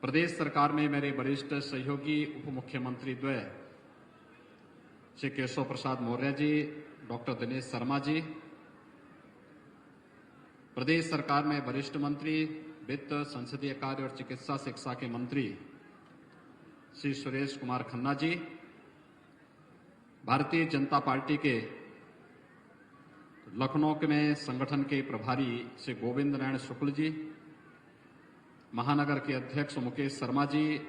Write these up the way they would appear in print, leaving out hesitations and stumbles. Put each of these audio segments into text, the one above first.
प्रदेश सरकार में मेरे वरिष्ठ सहयोगी उप मुख्यमंत्री द्वय श्री केशव प्रसाद मौर्य जी, डॉक्टर दिनेश शर्मा जी, प्रदेश सरकार में वरिष्ठ मंत्री वित्त, संसदीय कार्य और चिकित्सा शिक्षा के मंत्री श्री सुरेश कुमार खन्ना जी, भारतीय जनता पार्टी के लखनऊ में संगठन के प्रभारी श्री गोविंद नारायण शुक्ल जी, महानगर के अध्यक्ष मुकेश शर्मा जी,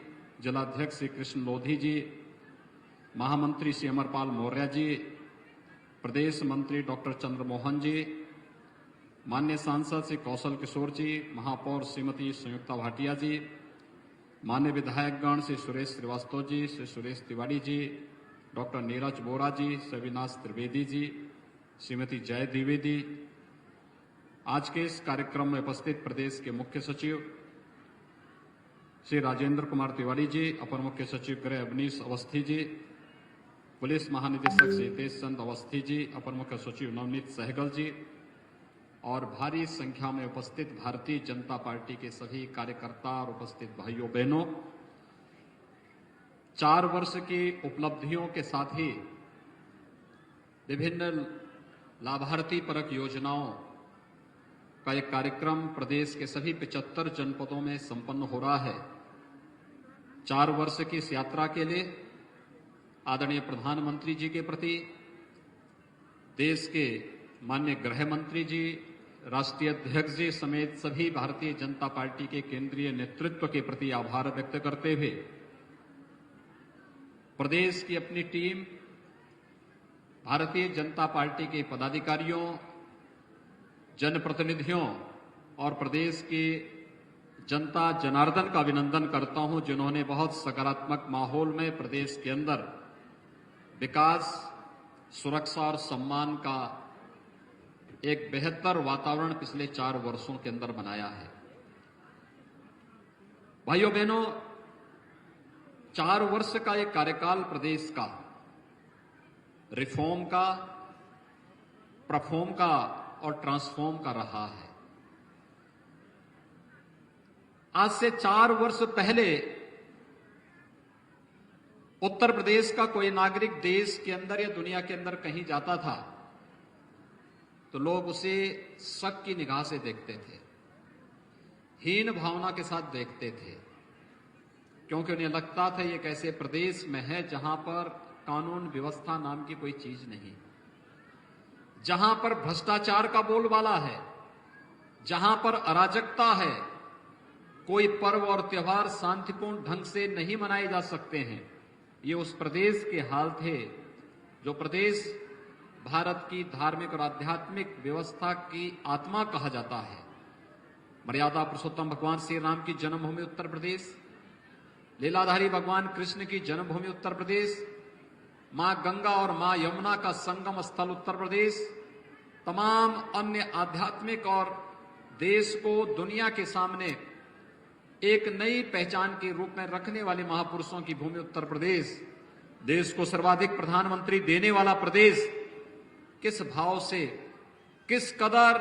जिलाध्यक्ष श्री कृष्ण लोधी जी, महामंत्री श्री अमरपाल मौर्य जी, प्रदेश मंत्री डॉक्टर चंद्रमोहन जी, माननीय सांसद श्री कौशल किशोर जी, महापौर श्रीमती संयुक्ता भाटिया जी, माननीय विधायकगण श्री सुरेश श्रीवास्तव जी, श्री सुरेश तिवारी जी, डॉक्टर नीरज बोरा जी, श्री अविनाश त्रिवेदी जी, श्रीमती जय द्विवेदी, आज के इस कार्यक्रम में उपस्थित प्रदेश के मुख्य सचिव श्री राजेंद्र कुमार तिवारी जी, अपर मुख्य सचिव गृह अवनीश अवस्थी जी, पुलिस महानिदेशक श्री हितेश चंद अवस्थी जी, अपर मुख्य सचिव नवनीत सहगल जी और भारी संख्या में उपस्थित भारतीय जनता पार्टी के सभी कार्यकर्ता और उपस्थित भाइयों बहनों, 4 वर्ष की उपलब्धियों के साथ ही विभिन्न लाभार्थी परक योजनाओं का एक कार्यक्रम प्रदेश के सभी 75 जनपदों में संपन्न हो रहा है। 4 वर्ष की इस यात्रा के लिए आदरणीय प्रधानमंत्री जी के प्रति, देश के माननीय गृह मंत्री जी, राष्ट्रीय अध्यक्ष जी समेत सभी भारतीय जनता पार्टी के केंद्रीय नेतृत्व के प्रति आभार व्यक्त करते हुए प्रदेश की अपनी टीम, भारतीय जनता पार्टी के पदाधिकारियों, जनप्रतिनिधियों और प्रदेश की जनता जनार्दन का अभिनंदन करता हूं, जिन्होंने बहुत सकारात्मक माहौल में प्रदेश के अंदर विकास, सुरक्षा और सम्मान का एक बेहतर वातावरण पिछले 4 वर्षों के अंदर बनाया है। भाइयों बहनों, 4 वर्ष का एक कार्यकाल प्रदेश का रिफॉर्म का, परफॉर्म का और ट्रांसफॉर्म का रहा है। आज से 4 वर्ष पहले उत्तर प्रदेश का कोई नागरिक देश के अंदर या दुनिया के अंदर कहीं जाता था तो लोग उसे शक की निगाह से देखते थे, हीन भावना के साथ देखते थे, क्योंकि उन्हें लगता था ये कैसे प्रदेश में है जहां पर कानून व्यवस्था नाम की कोई चीज नहीं, जहां पर भ्रष्टाचार का बोलबाला है, जहां पर अराजकता है, कोई पर्व और त्योहार शांतिपूर्ण ढंग से नहीं मनाए जा सकते हैं। ये उस प्रदेश के हाल थे जो प्रदेश भारत की धार्मिक और आध्यात्मिक व्यवस्था की आत्मा कहा जाता है। मर्यादा पुरुषोत्तम भगवान श्री राम की जन्मभूमि उत्तर प्रदेश, लीलाधारी भगवान कृष्ण की जन्मभूमि उत्तर प्रदेश, मां गंगा और मां यमुना का संगम स्थल उत्तर प्रदेश, तमाम अन्य आध्यात्मिक और देश को दुनिया के सामने एक नई पहचान के रूप में रखने वाले महापुरुषों की भूमि उत्तर प्रदेश, देश को सर्वाधिक प्रधानमंत्री देने वाला प्रदेश, किस भाव से, किस कदर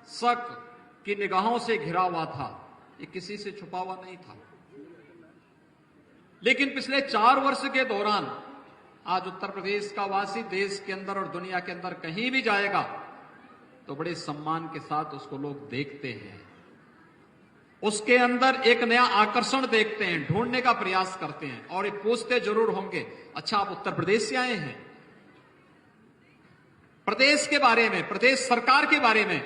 शक की निगाहों से घिरा हुआ था, ये किसी से छुपा हुआ नहीं था। लेकिन पिछले 4 वर्ष के दौरान आज उत्तर प्रदेश का वासी देश के अंदर और दुनिया के अंदर कहीं भी जाएगा तो बड़े सम्मान के साथ उसको लोग देखते हैं, उसके अंदर एक नया आकर्षण देखते हैं, ढूंढने का प्रयास करते हैं और ये पूछते जरूर होंगे, अच्छा आप उत्तर प्रदेश से आए हैं? प्रदेश के बारे में, प्रदेश सरकार के बारे में,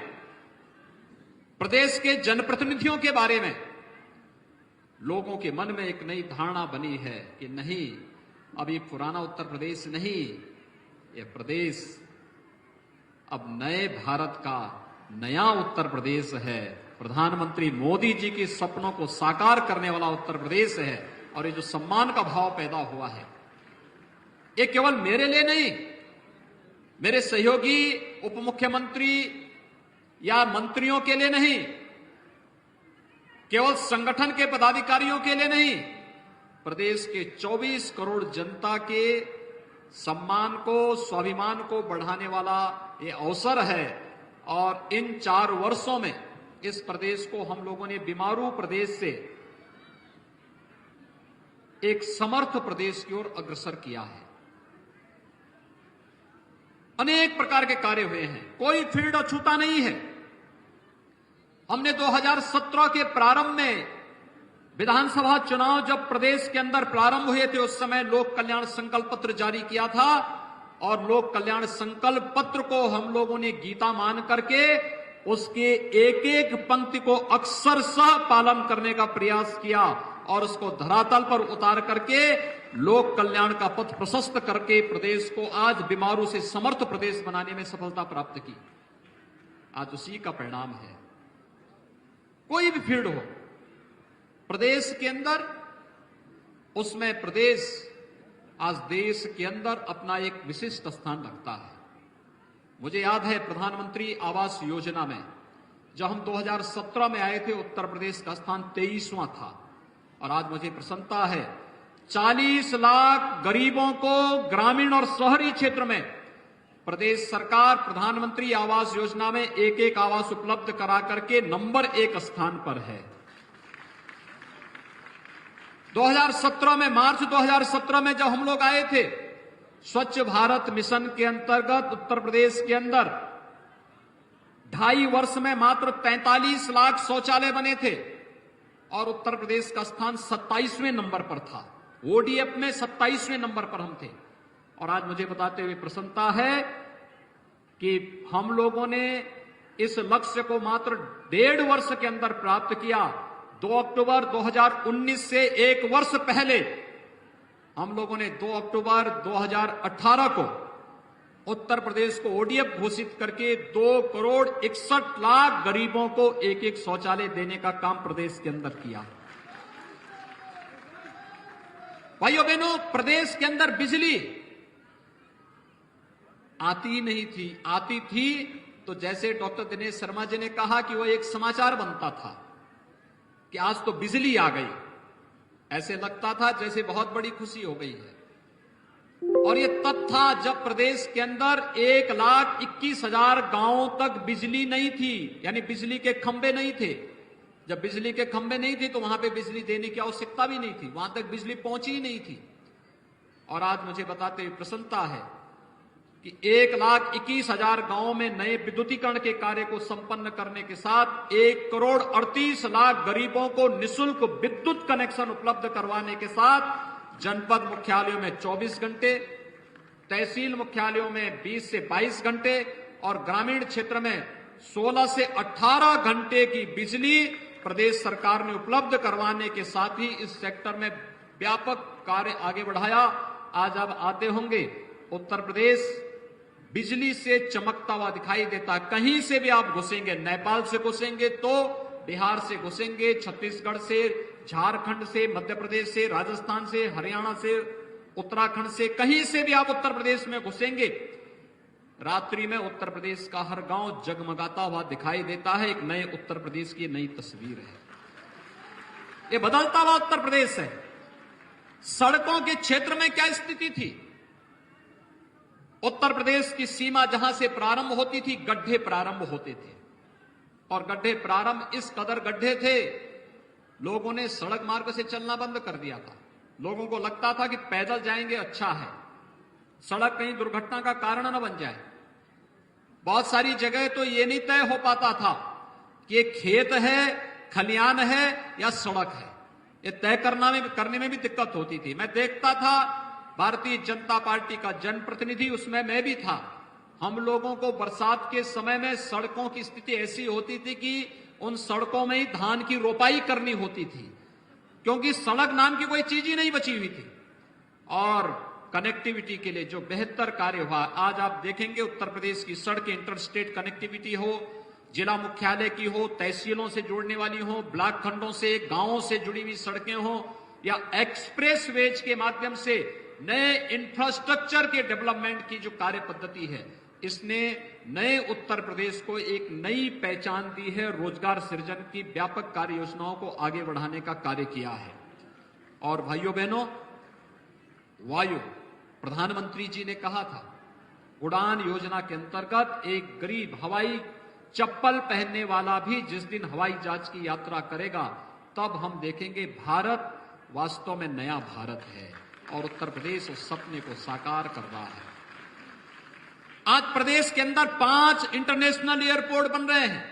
प्रदेश के जनप्रतिनिधियों के बारे में लोगों के मन में एक नई धारणा बनी है कि नहीं, अभी पुराना उत्तर प्रदेश नहीं, यह प्रदेश अब नए भारत का नया उत्तर प्रदेश है, प्रधानमंत्री मोदी जी के सपनों को साकार करने वाला उत्तर प्रदेश है। और ये जो सम्मान का भाव पैदा हुआ है, ये केवल मेरे लिए नहीं, मेरे सहयोगी उप मुख्यमंत्री या मंत्रियों के लिए नहीं, केवल संगठन के पदाधिकारियों के लिए नहीं, प्रदेश के 24 करोड़ जनता के सम्मान को, स्वाभिमान को बढ़ाने वाला ये अवसर है। और इन 4 वर्षों में इस प्रदेश को हम लोगों ने बीमारू प्रदेश से एक समर्थ प्रदेश की ओर अग्रसर किया है। अनेक प्रकार के कार्य हुए हैं, कोई फील्ड अछूता नहीं है। हमने 2017 के प्रारंभ में विधानसभा चुनाव जब प्रदेश के अंदर प्रारंभ हुए थे, उस समय लोक कल्याण संकल्प पत्र जारी किया था और लोक कल्याण संकल्प पत्र को हम लोगों ने गीता मान करके उसके एक एक पंक्ति को अक्षरशः पालन करने का प्रयास किया और उसको धरातल पर उतार करके लोक कल्याण का पथ प्रशस्त करके प्रदेश को आज बीमारों से समर्थ प्रदेश बनाने में सफलता प्राप्त की। आज उसी का परिणाम है। कोई भी फील्ड हो प्रदेश के अंदर, उसमें प्रदेश आज देश के अंदर अपना एक विशिष्ट स्थान रखता है। मुझे याद है प्रधानमंत्री आवास योजना में जब हम 2017 में आए थे, उत्तर प्रदेश का स्थान 23वां था और आज मुझे प्रसन्नता है 40 लाख गरीबों को ग्रामीण और शहरी क्षेत्र में प्रदेश सरकार प्रधानमंत्री आवास योजना में एक एक आवास उपलब्ध करा करके नंबर 1 स्थान पर है। 2017 में, मार्च 2017 में जब हम लोग आए थे, स्वच्छ भारत मिशन के अंतर्गत उत्तर प्रदेश के अंदर 2.5 वर्ष में मात्र 43 लाख शौचालय बने थे और उत्तर प्रदेश का स्थान 27वें नंबर पर था। ओडीएफ में 27वें नंबर पर हम थे और आज मुझे बताते हुए प्रसन्नता है कि हम लोगों ने इस लक्ष्य को मात्र 1.5 वर्ष के अंदर प्राप्त किया। 2 अक्टूबर 2019 से 1 वर्ष पहले हम लोगों ने 2 अक्टूबर 2018 को उत्तर प्रदेश को ओडीएफ घोषित करके 2 करोड़ 61 लाख गरीबों को एक एक शौचालय देने का काम प्रदेश के अंदर किया। भाइयों बहनों, प्रदेश के अंदर बिजली आती नहीं थी, आती थी तो जैसे डॉक्टर दिनेश शर्मा जी ने कहा कि वो एक समाचार बनता था कि आज तो बिजली आ गई, ऐसे लगता था जैसे बहुत बड़ी खुशी हो गई है। और ये तब था जब प्रदेश के अंदर 1,21,000 गांवों तक बिजली नहीं थी, यानी बिजली के खंभे नहीं थे। जब बिजली के खंभे नहीं थे तो वहां पे बिजली देने की आवश्यकता भी नहीं थी, वहां तक बिजली पहुंची ही नहीं थी। और आज मुझे बताते हुए प्रसन्नता है कि 1,21,000 गांवों में नए विद्युतीकरण के कार्य को संपन्न करने के साथ 1 करोड़ 38 लाख गरीबों को निःशुल्क विद्युत कनेक्शन उपलब्ध करवाने के साथ जनपद मुख्यालयों में 24 घंटे, तहसील मुख्यालयों में 20 से 22 घंटे और ग्रामीण क्षेत्र में 16 से 18 घंटे की बिजली प्रदेश सरकार ने उपलब्ध करवाने के साथ ही इस सेक्टर में व्यापक कार्य आगे बढ़ाया। आज आप आते होंगे, उत्तर प्रदेश बिजली से चमकता हुआ दिखाई देता। कहीं से भी आप घुसेंगे, नेपाल से घुसेंगे तो बिहार से घुसेंगे, छत्तीसगढ़ से, झारखंड से, मध्य प्रदेश से, राजस्थान से, हरियाणा से, उत्तराखंड से, कहीं से भी आप उत्तर प्रदेश में घुसेंगे, रात्रि में उत्तर प्रदेश का हर गांव जगमगाता हुआ दिखाई देता है। एक नए उत्तर प्रदेश की नई तस्वीर है, ये बदलता हुआ उत्तर प्रदेश है। सड़कों के क्षेत्र में क्या स्थिति थी? उत्तर प्रदेश की सीमा जहां से प्रारंभ होती थी, गड्ढे प्रारंभ होते थे और गड्ढे प्रारंभ इस कदर गड्ढे थे, लोगों ने सड़क मार्ग से चलना बंद कर दिया था। लोगों को लगता था कि पैदल जाएंगे अच्छा है, सड़क कहीं दुर्घटना का कारण न बन जाए। बहुत सारी जगह तो ये नहीं तय हो पाता था कि ये खेत है, खलियान है या सड़क है, ये तय करने में भी दिक्कत होती थी। मैं देखता था भारतीय जनता पार्टी का जनप्रतिनिधि, उसमें मैं भी था। हम लोगों को बरसात के समय में सड़कों की स्थिति ऐसी होती थी कि उन सड़कों में ही धान की रोपाई करनी होती थी, क्योंकि सड़क नाम की कोई चीज ही नहीं बची हुई थी। और कनेक्टिविटी के लिए जो बेहतर कार्य हुआ, आज आप देखेंगे उत्तर प्रदेश की सड़कें इंटरस्टेट कनेक्टिविटी हो, जिला मुख्यालय की हो, तहसीलों से जोड़ने वाली हो, ब्लॉक खंडों से, गांवों से जुड़ी हुई सड़कें हो या एक्सप्रेस वेज के माध्यम से नए इंफ्रास्ट्रक्चर के डेवलपमेंट की जो कार्य पद्धति है, इसने नए उत्तर प्रदेश को एक नई पहचान दी है। रोजगार सृजन की व्यापक कार्य योजनाओं को आगे बढ़ाने का कार्य किया है। और भाइयों बहनों, वायु, प्रधानमंत्री जी ने कहा था उड़ान योजना के अंतर्गत एक गरीब हवाई चप्पल पहनने वाला भी जिस दिन हवाई जहाज की यात्रा करेगा, तब हम देखेंगे भारत वास्तव में नया भारत है और उत्तर प्रदेश उस सपने को साकार कर रहा है। आज प्रदेश के अंदर 5 इंटरनेशनल एयरपोर्ट बन रहे हैं।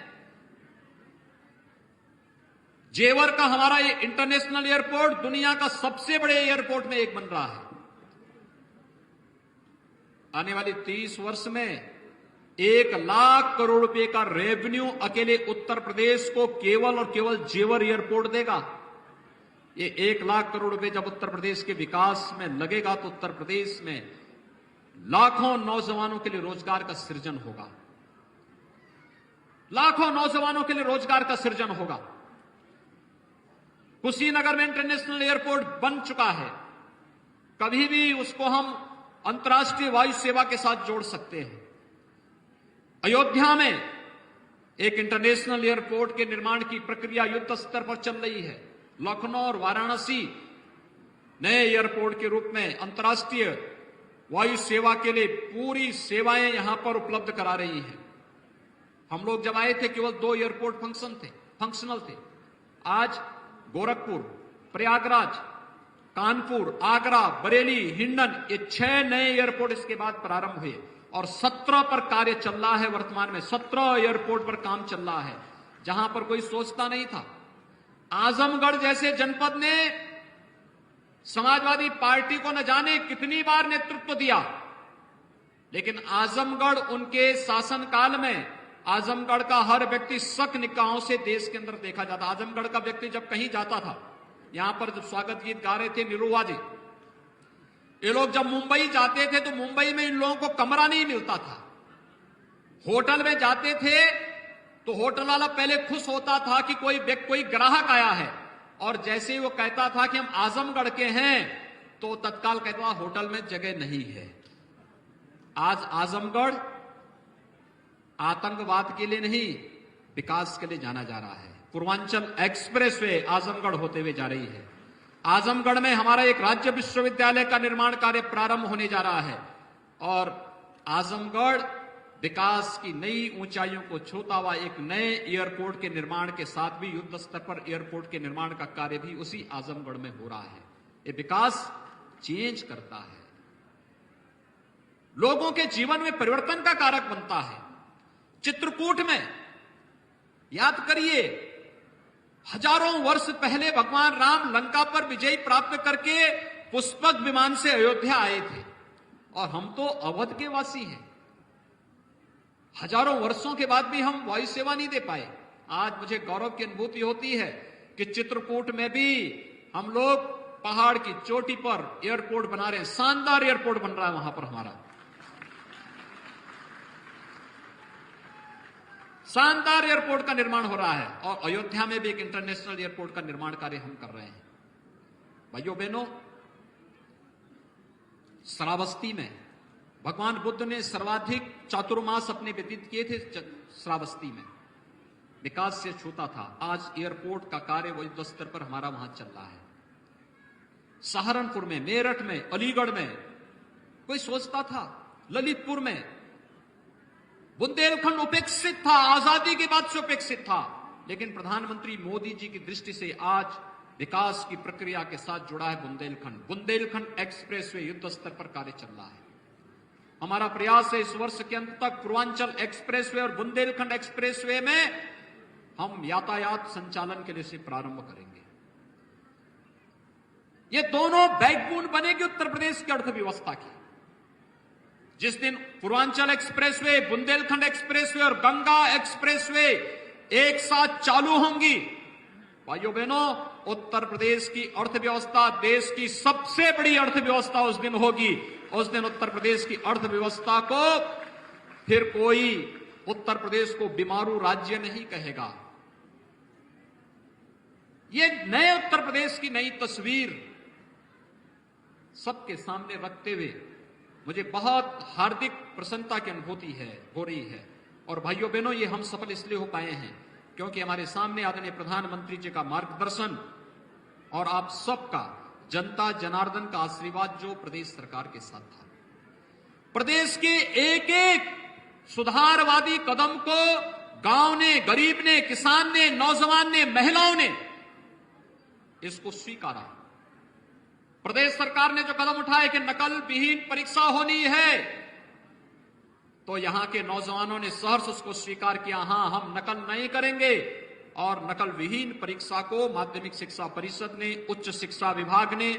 जेवर का हमारा ये इंटरनेशनल एयरपोर्ट दुनिया का सबसे बड़े एयरपोर्ट में एक बन रहा है। आने वाली 30 वर्ष में 1 लाख करोड़ रुपए का रेवेन्यू अकेले उत्तर प्रदेश को केवल और केवल जेवर एयरपोर्ट देगा। ये 1 लाख करोड़ रुपए जब उत्तर प्रदेश के विकास में लगेगा तो उत्तर प्रदेश में लाखों नौजवानों के लिए रोजगार का सृजन होगा। लाखों नौजवानों के लिए रोजगार का सृजन होगा। कुशीनगर में इंटरनेशनल एयरपोर्ट बन चुका है, कभी भी उसको हम अंतर्राष्ट्रीय वायु सेवा के साथ जोड़ सकते हैं। अयोध्या में एक इंटरनेशनल एयरपोर्ट के निर्माण की प्रक्रिया युद्ध स्तर पर चल रही है। लखनऊ और वाराणसी नए एयरपोर्ट के रूप में अंतर्राष्ट्रीय वायु सेवा के लिए पूरी सेवाएं यहां पर उपलब्ध करा रही हैं। हम लोग जब आए थे केवल 2 एयरपोर्ट फंक्शनल थे। आज गोरखपुर, प्रयागराज, कानपुर, आगरा, बरेली, हिंडन, ये 6 नए एयरपोर्ट इसके बाद प्रारंभ हुए और 17 पर कार्य चल रहा है। वर्तमान में 17 एयरपोर्ट पर काम चल रहा है, जहां पर कोई सोचता नहीं था। आजमगढ़ जैसे जनपद ने समाजवादी पार्टी को न जाने कितनी बार नेतृत्व दिया, लेकिन आजमगढ़ उनके शासनकाल में आजमगढ़ का हर व्यक्ति शक निगाहों से देश के अंदर देखा जाता। आजमगढ़ का व्यक्ति जब कहीं जाता था, यहां पर जब स्वागत गीत गा रहे थे निरुआ जी, ये लोग जब मुंबई जाते थे तो मुंबई में इन लोगों को कमरा नहीं मिलता था। होटल में जाते थे तो होटल वाला पहले खुश होता था कि कोई ग्राहक आया है, और जैसे ही वो कहता था कि हम आजमगढ़ के हैं तो तत्काल कहता था होटल में जगह नहीं है। आज आजमगढ़ आतंकवाद के लिए नहीं, विकास के लिए जाना जा रहा है। पूर्वांचल एक्सप्रेसवे आजमगढ़ होते हुए जा रही है। आजमगढ़ में हमारा एक राज्य विश्वविद्यालय का निर्माण कार्य प्रारंभ होने जा रहा है और आजमगढ़ विकास की नई ऊंचाइयों को छूता हुआ एक नए एयरपोर्ट के निर्माण के साथ भी युद्ध स्तर पर एयरपोर्ट के निर्माण का कार्य भी उसी आजमगढ़ में हो रहा है। ये विकास चेंज करता है, लोगों के जीवन में परिवर्तन का कारक बनता है। चित्रकूट में याद करिए, हजारों वर्ष पहले भगवान राम लंका पर विजय प्राप्त करके पुष्पक विमान से अयोध्या आए थे और हम तो अवध के वासी हैं। हजारों वर्षों के बाद भी हम वायु सेवा नहीं दे पाए। आज मुझे गौरव की अनुभूति होती है कि चित्रकूट में भी हम लोग पहाड़ की चोटी पर एयरपोर्ट बना रहे हैं। शानदार एयरपोर्ट बन रहा है वहां पर, हमारा शानदार एयरपोर्ट का निर्माण हो रहा है और अयोध्या में भी एक इंटरनेशनल एयरपोर्ट का निर्माण कार्य हम कर रहे हैं। भाइयों बहनों, श्रावस्ती में भगवान बुद्ध ने सर्वाधिक चातुर्मास अपने व्यतीत किए थे। श्रावस्ती में विकास से छूता था, आज एयरपोर्ट का कार्य वो युद्ध स्तर पर हमारा वहां चल रहा है। सहारनपुर में, मेरठ में, अलीगढ़ में कोई सोचता था, ललितपुर में, बुंदेलखंड उपेक्षित था, आजादी के बाद से उपेक्षित था, लेकिन प्रधानमंत्री मोदी जी की दृष्टि से आज विकास की प्रक्रिया के साथ जुड़ा है बुंदेलखंड। बुंदेलखंड एक्सप्रेसवे युद्ध स्तर पर कार्य चल रहा है। हमारा प्रयास है इस वर्ष के अंत तक पूर्वांचल एक्सप्रेसवे और बुंदेलखंड एक्सप्रेसवे में हम यातायात संचालन के लिए से प्रारंभ करेंगे। ये दोनों बैकबोन बनेगी उत्तर प्रदेश की अर्थव्यवस्था की। जिस दिन पूर्वांचल एक्सप्रेसवे, बुंदेलखंड एक्सप्रेसवे और गंगा एक्सप्रेसवे एक साथ चालू होंगी, भाइयों बहनों, उत्तर प्रदेश की अर्थव्यवस्था देश की सबसे बड़ी अर्थव्यवस्था उस दिन होगी। उस दिन उत्तर प्रदेश की अर्थव्यवस्था को फिर कोई उत्तर प्रदेश को बीमारू राज्य नहीं कहेगा। ये नए उत्तर प्रदेश की नई तस्वीर सबके सामने रखते हुए मुझे बहुत हार्दिक प्रसन्नता की अनुभूति हो रही है। और भाइयों बहनों, ये हम सफल इसलिए हो पाए हैं क्योंकि हमारे सामने आदरणीय प्रधानमंत्री जी का मार्गदर्शन और आप सबका, जनता जनार्दन का आशीर्वाद जो प्रदेश सरकार के साथ था। प्रदेश के एक एक सुधारवादी कदम को गांव ने, गरीब ने, किसान ने, नौजवान ने, महिलाओं ने इसको स्वीकारा। प्रदेश सरकार ने जो कदम उठाए कि नकल विहीन परीक्षा होनी है, तो यहां के नौजवानों ने सहर्ष उसको स्वीकार किया। हां, हम नकल नहीं करेंगे, और नकल विहीन परीक्षा को माध्यमिक शिक्षा परिषद ने, उच्च शिक्षा विभाग ने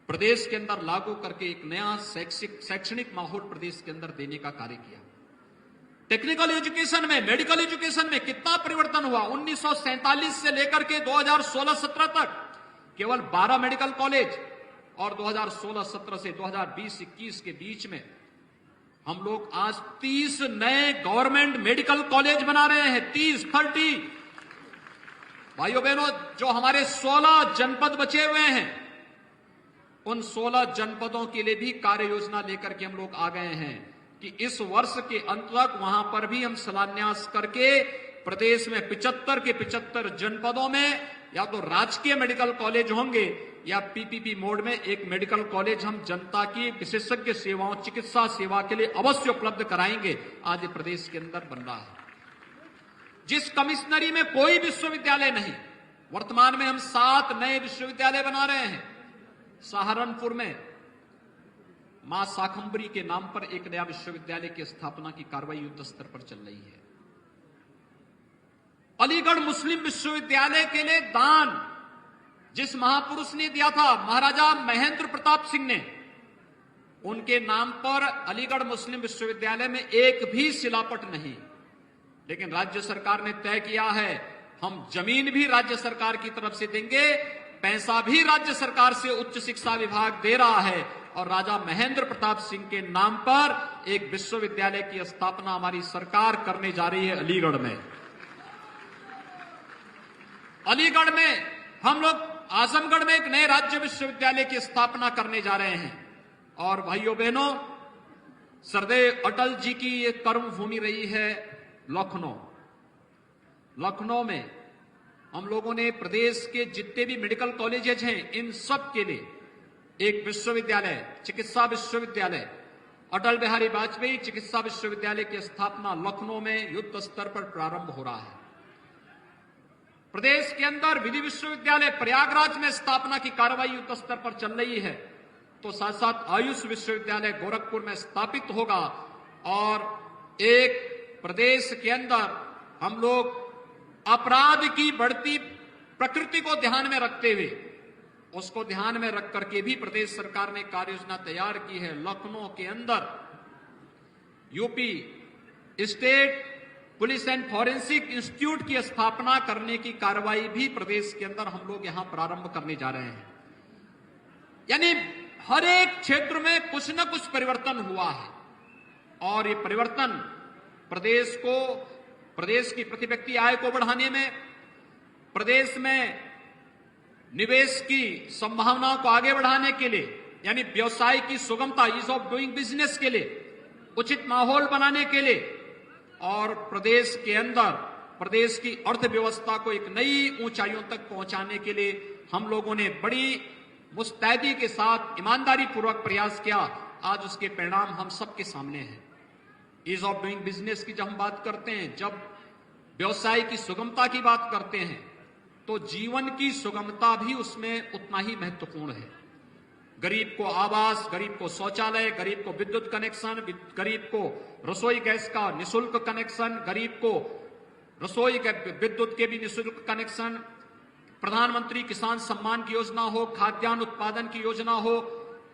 प्रदेश के अंदर लागू करके एक नया शैक्षणिक माहौल प्रदेश के अंदर देने का कार्य किया। टेक्निकल एजुकेशन में, मेडिकल एजुकेशन में कितना परिवर्तन हुआ। 1947 से लेकर के 2016-17 तक केवल 12 मेडिकल कॉलेज, और 2016-17 से 2020-21 के बीच में हम लोग आज 30 नए गवर्नमेंट मेडिकल कॉलेज बना रहे हैं। 30 भाइयों बहनों, जो हमारे 16 जनपद बचे हुए हैं, उन 16 जनपदों के लिए भी कार्य योजना लेकर के हम लोग आ गए हैं कि इस वर्ष के अंत तक वहां पर भी हम शिलान्यास करके प्रदेश में 75 के 75 जनपदों में या तो राजकीय मेडिकल कॉलेज होंगे या पीपीपी मोड में एक मेडिकल कॉलेज हम जनता की विशेषज्ञ सेवाओं, चिकित्सा सेवा के लिए अवश्य उपलब्ध कराएंगे। आज ये प्रदेश के अंदर बन रहा है। जिस कमिश्नरी में कोई विश्वविद्यालय नहीं, वर्तमान में हम 7 नए विश्वविद्यालय बना रहे हैं। सहारनपुर में मां शाकंभरी के नाम पर एक नया विश्वविद्यालय की स्थापना की कार्रवाई युद्ध स्तर पर चल रही है। अलीगढ़ मुस्लिम विश्वविद्यालय के लिए दान जिस महापुरुष ने दिया था, महाराजा महेंद्र प्रताप सिंह ने, उनके नाम पर अलीगढ़ मुस्लिम विश्वविद्यालय में एक भी शिलापट नहीं। लेकिन राज्य सरकार ने तय किया है, हम जमीन भी राज्य सरकार की तरफ से देंगे, पैसा भी राज्य सरकार से उच्च शिक्षा विभाग दे रहा है, और राजा महेंद्र प्रताप सिंह के नाम पर एक विश्वविद्यालय की स्थापना हमारी सरकार करने जा रही है अलीगढ़ में। अलीगढ़ में हम लोग आजमगढ़ में एक नए राज्य विश्वविद्यालय की स्थापना करने जा रहे हैं। और भाइयों बहनों, सरदेव अटल जी की ये कर्म भूमि रही है लखनऊ। लखनऊ में हम लोगों ने प्रदेश के जितने भी मेडिकल कॉलेजेस हैं, इन सब के लिए एक विश्वविद्यालय, चिकित्सा विश्वविद्यालय, अटल बिहारी वाजपेयी चिकित्सा विश्वविद्यालय की स्थापना लखनऊ में युद्ध स्तर पर प्रारंभ हो रहा है। प्रदेश के अंदर विधि विश्वविद्यालय प्रयागराज में स्थापना की कार्रवाई युद्ध स्तर पर चल रही है। तो साथ साथ आयुष विश्वविद्यालय गोरखपुर में स्थापित होगा। और एक प्रदेश के अंदर हम लोग अपराध की बढ़ती प्रकृति को ध्यान में रखते हुए, उसको ध्यान में रख करके भी प्रदेश सरकार ने कार्य योजना तैयार की है। लखनऊ के अंदर UP state police and forensic institute की स्थापना करने की कार्रवाई भी प्रदेश के अंदर हम लोग यहां प्रारंभ करने जा रहे हैं। यानी हर एक क्षेत्र में कुछ न कुछ परिवर्तन हुआ है, और ये परिवर्तन प्रदेश को, प्रदेश की प्रति व्यक्ति आय को बढ़ाने में, प्रदेश में निवेश की संभावनाओं को आगे बढ़ाने के लिए, यानी व्यवसाय की सुगमता, ईज ऑफ डूइंग बिजनेस के लिए, उचित माहौल बनाने के लिए, और प्रदेश के अंदर प्रदेश की अर्थव्यवस्था को एक नई ऊंचाइयों तक पहुंचाने के लिए हम लोगों ने बड़ी मुस्तैदी के साथ ईमानदारी पूर्वक प्रयास किया। आज उसके परिणाम हम सबके सामने हैं। ईज ऑफ डूइंग बिजनेस की जब हम बात करते हैं, जब व्यवसाय की सुगमता की बात करते हैं, तो जीवन की सुगमता भी उसमें उतना ही महत्वपूर्ण है। गरीब को आवास, गरीब को शौचालय, गरीब को विद्युत कनेक्शन, गरीब को रसोई गैस का निःशुल्क कनेक्शन, गरीब को रसोई विद्युत के भी निःशुल्क कनेक्शन, प्रधानमंत्री किसान सम्मान की योजना हो, खाद्यान्न उत्पादन की योजना हो,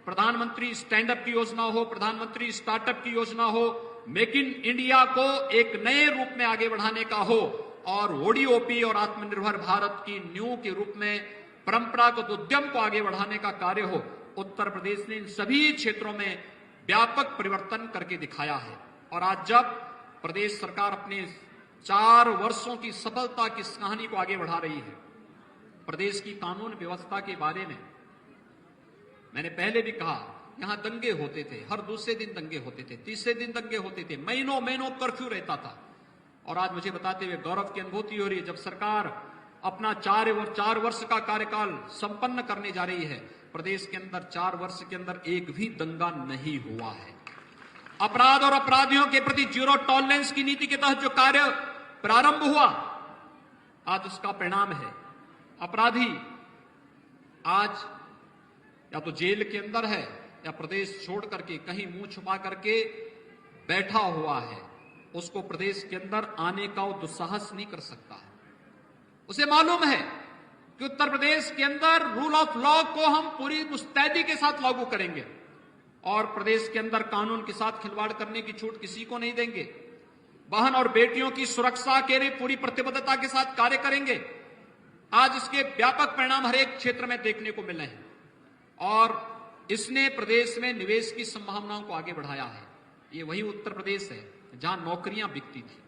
प्रधानमंत्री स्टैंड अप की योजना हो, प्रधानमंत्री स्टार्टअप की योजना हो, मेक इन इंडिया को एक नए रूप में आगे बढ़ाने का हो, और ओडीओपी और आत्मनिर्भर भारत की नींव के रूप में परंपरागत उद्यम को आगे बढ़ाने का कार्य हो। उत्तर प्रदेश ने इन सभी क्षेत्रों में व्यापक परिवर्तन करके दिखाया है। और आज जब प्रदेश सरकार अपने 4 वर्षों की सफलता की इस कहानी को आगे बढ़ा रही है, प्रदेश की कानून व्यवस्था के बारे में मैंने पहले भी कहा, यहां दंगे होते थे, हर दूसरे दिन दंगे होते थे, तीसरे दिन दंगे होते थे, महीनों महीनों कर्फ्यू रहता था। और आज मुझे बताते हुए गौरव की अनुभूति हो रही है, जब सरकार अपना 4 वर्ष का कार्यकाल संपन्न करने जा रही है, प्रदेश के अंदर 4 वर्ष के अंदर एक भी दंगा नहीं हुआ है। अपराध और अपराधियों के प्रति जीरो टॉलरेंस की नीति के तहत जो कार्य प्रारंभ हुआ, आज उसका परिणाम है। अपराधी आज या तो जेल के अंदर है या प्रदेश छोड़ करके कहीं मुंह छुपा करके बैठा हुआ है, उसको प्रदेश के अंदर आने का वो दुस्साहस नहीं कर सकता है। उसे मालूम है कि उत्तर प्रदेश के अंदर रूल ऑफ लॉ को हम पूरी मुस्तैदी के साथ लागू करेंगे और प्रदेश के अंदर कानून के साथ खिलवाड़ करने की छूट किसी को नहीं देंगे। बहन और बेटियों की सुरक्षा के लिए पूरी प्रतिबद्धता के साथ कार्य करेंगे। आज इसके व्यापक परिणाम हर एक क्षेत्र में देखने को मिले हैं और इसने प्रदेश में निवेश की संभावनाओं को आगे बढ़ाया है। ये वही उत्तर प्रदेश है जहां नौकरियां बिकती थी।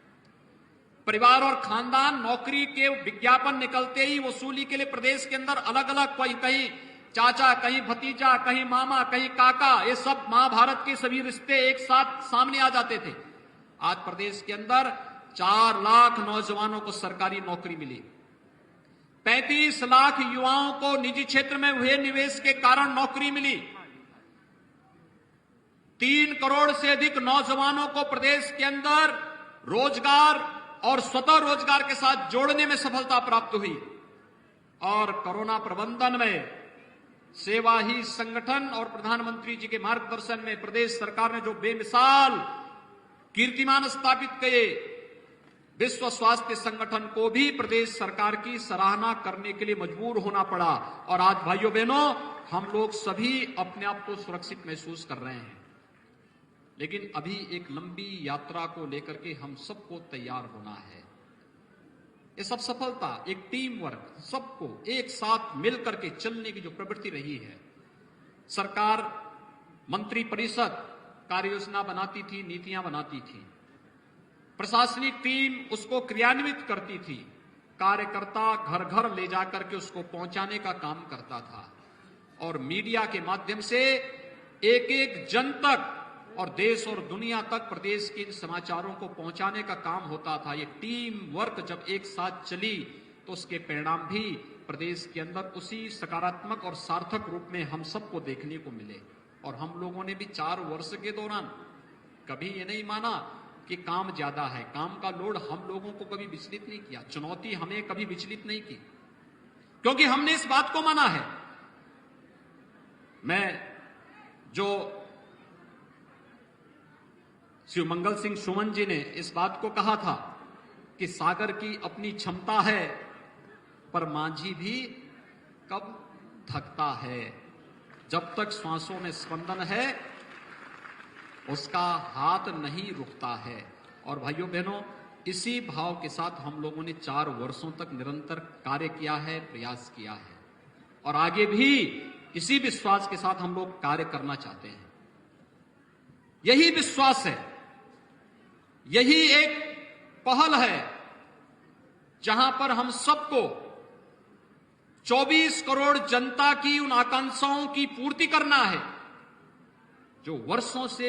परिवार और खानदान नौकरी के विज्ञापन निकलते ही वसूली के लिए प्रदेश के अंदर अलग अलग, कहीं चाचा, कहीं भतीजा, कहीं मामा, कहीं काका, ये सब महाभारत के सभी रिश्ते एक साथ सामने आ जाते थे। आज प्रदेश के अंदर 4 लाख नौजवानों को सरकारी नौकरी मिली, 35 लाख युवाओं को निजी क्षेत्र में हुए निवेश के कारण नौकरी मिली, 3 करोड़ से अधिक नौजवानों को प्रदेश के अंदर रोजगार और स्वतः रोजगार के साथ जोड़ने में सफलता प्राप्त हुई और कोरोना प्रबंधन में सेवा ही संगठन और प्रधानमंत्री जी के मार्गदर्शन में प्रदेश सरकार ने जो बेमिसाल कीर्तिमान स्थापित किए, विश्व स्वास्थ्य संगठन को भी प्रदेश सरकार की सराहना करने के लिए मजबूर होना पड़ा और आज भाइयों बहनों हम लोग सभी अपने आप को सुरक्षित महसूस कर रहे हैं। लेकिन अभी एक लंबी यात्रा को लेकर के हम सबको तैयार होना है। ये सब सफलता एक टीम वर्क, सबको एक साथ मिलकर के चलने की जो प्रवृत्ति रही है। सरकार मंत्री परिषद कार्य योजना बनाती थी, नीतियां बनाती थी, प्रशासनिक टीम उसको क्रियान्वित करती थी, कार्यकर्ता घर घर ले जाकर के उसको पहुंचाने का काम करता था और मीडिया के माध्यम से एक एक जन तक और देश और दुनिया तक प्रदेश के समाचारों को पहुंचाने का काम होता था। ये टीम वर्क जब एक साथ चली तो उसके परिणाम भी प्रदेश के अंदर उसी सकारात्मक और सार्थक रूप में हम सबको देखने को मिले। और हम लोगों ने भी 4 वर्ष के दौरान कभी ये नहीं माना कि काम ज्यादा है, काम का लोड हम लोगों को कभी विचलित नहीं किया, चुनौती हमें कभी विचलित नहीं की, क्योंकि हमने इस बात को माना है। मैं जो श्री मंगल सिंह सुमन जी ने इस बात को कहा था कि सागर की अपनी क्षमता है पर मांझी भी कब थकता है, जब तक श्वासों में स्पंदन है उसका हाथ नहीं रुकता है। और भाइयों बहनों इसी भाव के साथ हम लोगों ने 4 वर्षों तक निरंतर कार्य किया है, प्रयास किया है और आगे भी इसी विश्वास के साथ हम लोग कार्य करना चाहते हैं। यही विश्वास है, यही एक पहल है जहां पर हम सबको 24 करोड़ जनता की उन आकांक्षाओं की पूर्ति करना है जो वर्षों से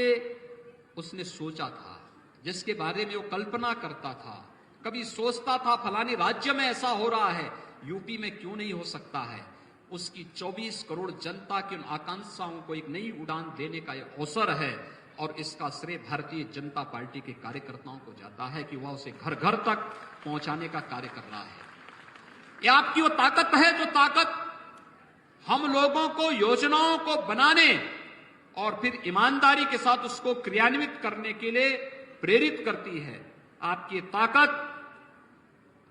उसने सोचा था, जिसके बारे में वो कल्पना करता था। कभी सोचता था फलाने राज्य में ऐसा हो रहा है, यूपी में क्यों नहीं हो सकता है। उसकी 24 करोड़ जनता की उन आकांक्षाओं को एक नई उड़ान देने का एक अवसर है और इसका श्रेय भारतीय जनता पार्टी के कार्यकर्ताओं को जाता है कि वह उसे घर घर तक पहुंचाने का कार्य कर रहा है। यह आपकी वो ताकत है जो ताकत हम लोगों को योजनाओं को बनाने और फिर ईमानदारी के साथ उसको क्रियान्वित करने के लिए प्रेरित करती है। आपकी ताकत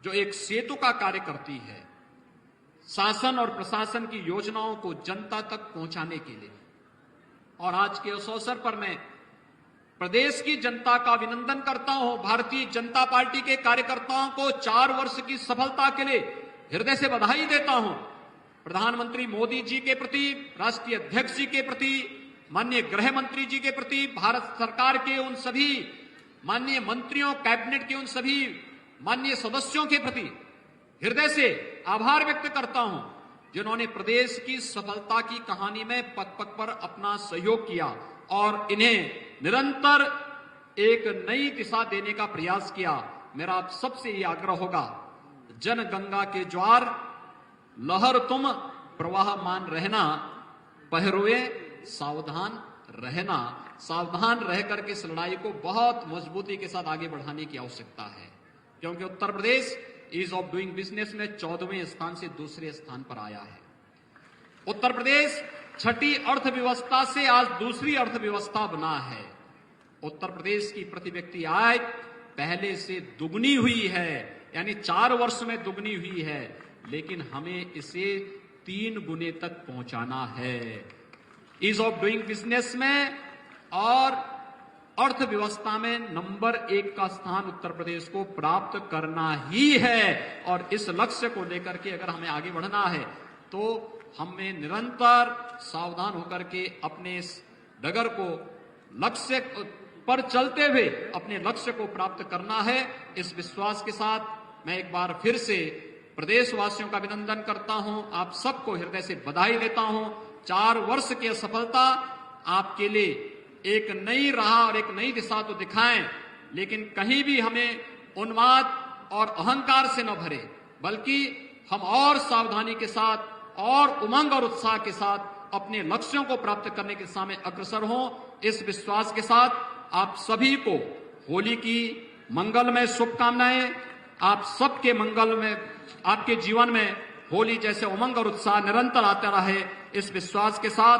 जो एक सेतु का कार्य करती है शासन और प्रशासन की योजनाओं को जनता तक पहुंचाने के लिए। और आज के उस अवसर पर मैं प्रदेश की जनता का अभिनंदन करता हूं, भारतीय जनता पार्टी के कार्यकर्ताओं को 4 वर्ष की सफलता के लिए हृदय से बधाई देता हूं। प्रधानमंत्री मोदी जी के प्रति, राष्ट्रीय अध्यक्ष जी के प्रति, माननीय गृह मंत्री जी के प्रति, भारत सरकार के उन सभी माननीय मंत्रियों, कैबिनेट के उन सभी माननीय सदस्यों के प्रति हृदय से आभार व्यक्त करता हूं जिन्होंने प्रदेश की सफलता की कहानी में पग पग पर अपना सहयोग किया और इन्हें निरंतर एक नई दिशा देने का प्रयास किया। मेरा आप सबसे ये आग्रह होगा, जन गंगा के ज्वार लहर तुम प्रवाहमान रहना, पहरुए सावधान रहना। सावधान रह करके इस लड़ाई को बहुत मजबूती के साथ आगे बढ़ाने की आवश्यकता है, क्योंकि Uttar Pradesh ease of doing business में 14वें स्थान से दूसरे स्थान पर आया है। उत्तर प्रदेश छठी अर्थव्यवस्था से आज दूसरी अर्थव्यवस्था बना है। उत्तर प्रदेश की प्रति व्यक्ति आय पहले से दुगनी हुई है, यानी 4 वर्ष में दुगनी हुई है, लेकिन हमें इसे 3 गुने तक पहुंचाना है। ईज ऑफ डूइंग बिजनेस में और अर्थव्यवस्था में नंबर 1 का स्थान उत्तर प्रदेश को प्राप्त करना ही है। और इस लक्ष्य को लेकर के अगर हमें आगे बढ़ना है तो हमें निरंतर सावधान होकर के अपने इस डगर को लक्ष्य पर चलते हुए अपने लक्ष्य को प्राप्त करना है। इस विश्वास के साथ मैं एक बार फिर से प्रदेशवासियों का अभिनंदन करता हूं, आप सबको हृदय से बधाई देता हूं। 4 वर्ष की सफलता आपके लिए एक नई राह और एक नई दिशा तो दिखाएं, लेकिन कहीं भी हमें उन्माद और अहंकार से न भरे, बल्कि हम और सावधानी के साथ और उमंग और उत्साह के साथ अपने लक्ष्यों को प्राप्त करने की दिशा में अग्रसर हों। इस विश्वास के साथ आप सभी को होली की मंगलमय शुभकामनाएं। आप सबके मंगल में, आपके जीवन में होली जैसे उमंग और उत्साह निरंतर आता रहे, इस विश्वास के साथ